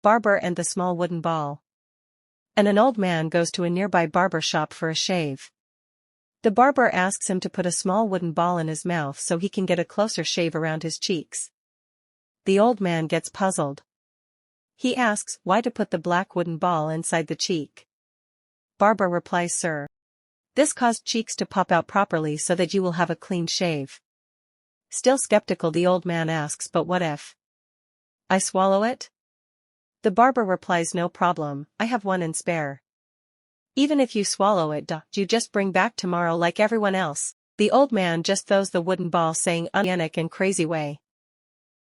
Barber and the Small Wooden Ball. An old man goes to a nearby barber shop for a shave. The barber asks him to put a small wooden ball in his mouth so he can get a closer shave around his cheeks. The old man gets puzzled. He asks why to put the black wooden ball inside the cheek. Barber replies, "Sir, this caused cheeks to pop out properly so that you will have a clean shave." Still skeptical, the old man asks, "But what if I swallow it?" The barber replies, "No problem, I have one in spare. Even if you swallow it, you just bring back tomorrow like everyone else." The old man just throws the wooden ball, saying unhygienic and crazy way.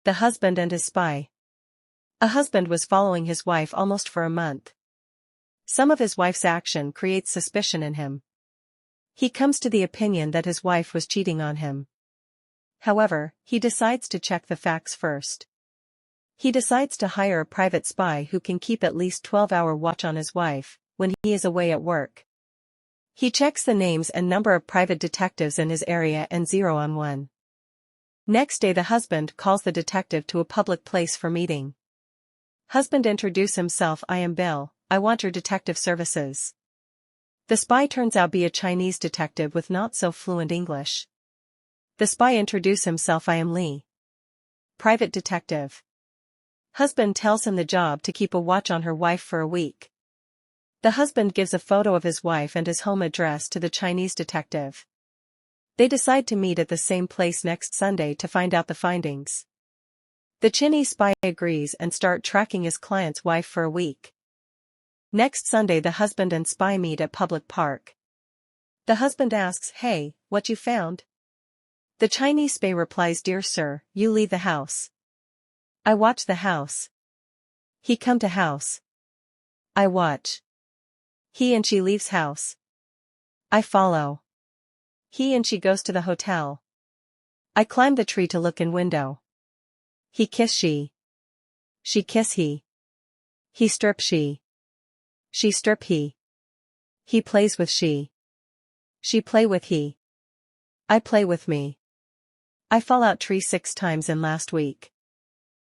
The husband and his spy. A husband was following his wife almost for a month. Some of his wife's action creates suspicion in him. He comes to the opinion that his wife was cheating on him. However, he decides to check the facts first. He decides to hire a private spy who can keep at least 12-hour watch on his wife when he is away at work. He checks the names and number of private detectives in his area and zero on one. Next day, the husband calls the detective to a public place for meeting. Husband introduce himself, "I am Bill, I want your detective services." The spy turns out be a Chinese detective with not so fluent English. The spy introduce himself, "I am Lee, private detective." Husband tells him the job to keep a watch on her wife for a week. The husband gives a photo of his wife and his home address to the Chinese detective. They decide to meet at the same place next Sunday to find out the findings. The Chinese spy agrees and start tracking his client's wife for a week. Next Sunday, the husband and spy meet at public park. The husband asks, "Hey, what you found?" The Chinese spy replies, "Dear sir, you leave the house. I watch the house. He come to house. I watch. He and she leaves house. I follow. He and she goes to the hotel. I climb the tree to look in window. He kiss she. She kiss he. He strip she. She strip he. He plays with she. She play with he. I play with me. I fall out tree 6 times in last week.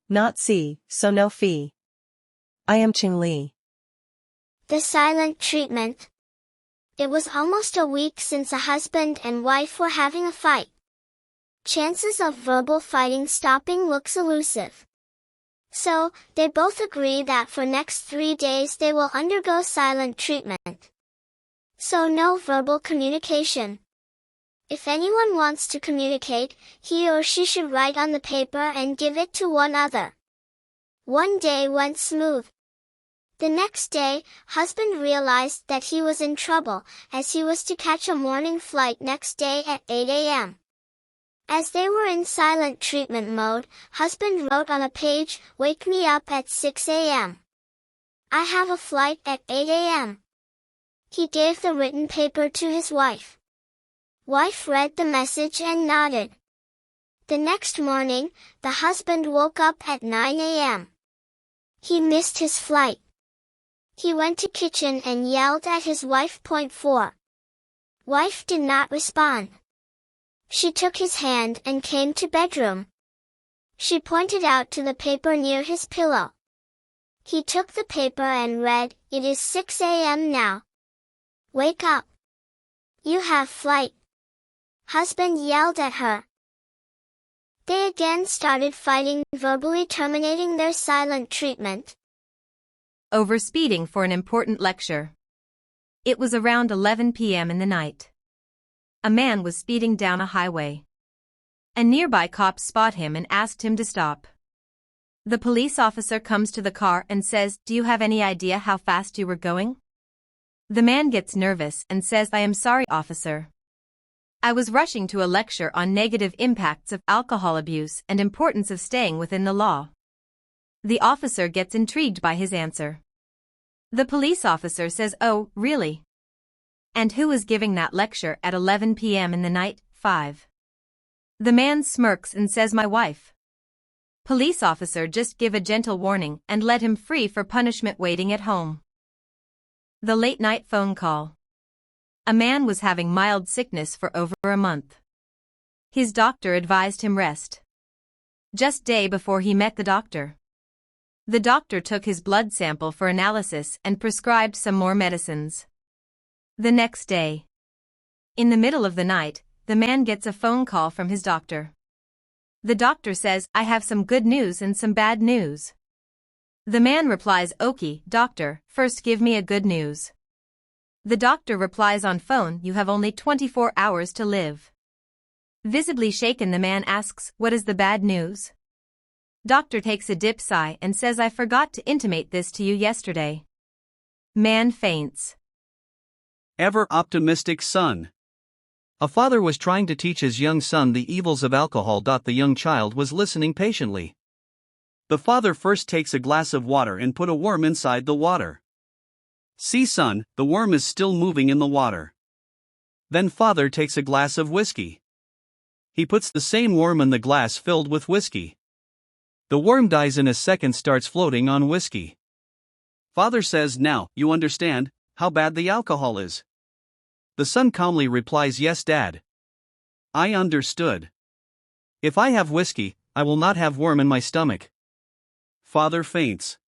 Not see, so no fee. I am Ching Li." The silent treatment. It was almost a week since a husband and wife were having a fight. Chances of verbal fighting stopping looks elusive. So, they both agree that for next 3 days they will undergo silent treatment. So no verbal communication. If anyone wants to communicate, he or she should write on the paper and give it to one other. One day went smooth. The next day, husband realized that he was in trouble, as he was to catch a morning flight next day at 8 a.m. As they were in silent treatment mode, husband wrote on a page, "Wake me up at 6 a.m. I have a flight at 8 a.m. He gave the written paper to his wife. Wife read the message and nodded. The next morning, the husband woke up at 9 a.m. He missed his flight. He went to kitchen and yelled at his wife. 4. Wife did not respond. She took his hand and came to bedroom. She pointed out to the paper near his pillow. He took the paper and read, "It is 6 a.m. now. Wake up. You have flight." Husband yelled at her. They again started fighting, verbally terminating their silent treatment. Over speeding for an important lecture. It was around 11 p.m. in the night. A man was speeding down a highway. A nearby cop spot him and asked him to stop. The police officer comes to the car and says, "Do you have any idea how fast you were going?" The man gets nervous and says, "I am sorry, officer. I was rushing to a lecture on negative impacts of alcohol abuse and importance of staying within the law." The officer gets intrigued by his answer. The police officer says, "Oh, really? And who was giving that lecture at 11 p.m. in the night?" 5. The man smirks and says, "My wife." Police officer just give a gentle warning and let him free for punishment waiting at home. The late night phone call. A man was having mild sickness for over a month. His doctor advised him rest. Just day before he met the doctor. The doctor took his blood sample for analysis and prescribed some more medicines. The next day. In the middle of the night, the man gets a phone call from his doctor. The doctor says, "I have some good news and some bad news." The man replies, "Okay, doctor, first give me a good news." The doctor replies on phone, "You have only 24 hours to live." Visibly shaken, the man asks, "What is the bad news?" Doctor takes a deep sigh and says, "I forgot to intimate this to you yesterday." Man faints. Ever optimistic son. A father was trying to teach his young son the evils of alcohol. The young child was listening patiently. The father first takes a glass of water and put a worm inside the water. "See, son, the worm is still moving in the water." Then father takes a glass of whiskey. He puts the same worm in the glass filled with whiskey. The worm dies in a second, starts floating on whiskey. Father says, "Now, you understand how bad the alcohol is?" The son calmly replies, "Yes, Dad. I understood. If I have whiskey, I will not have worm in my stomach." Father faints.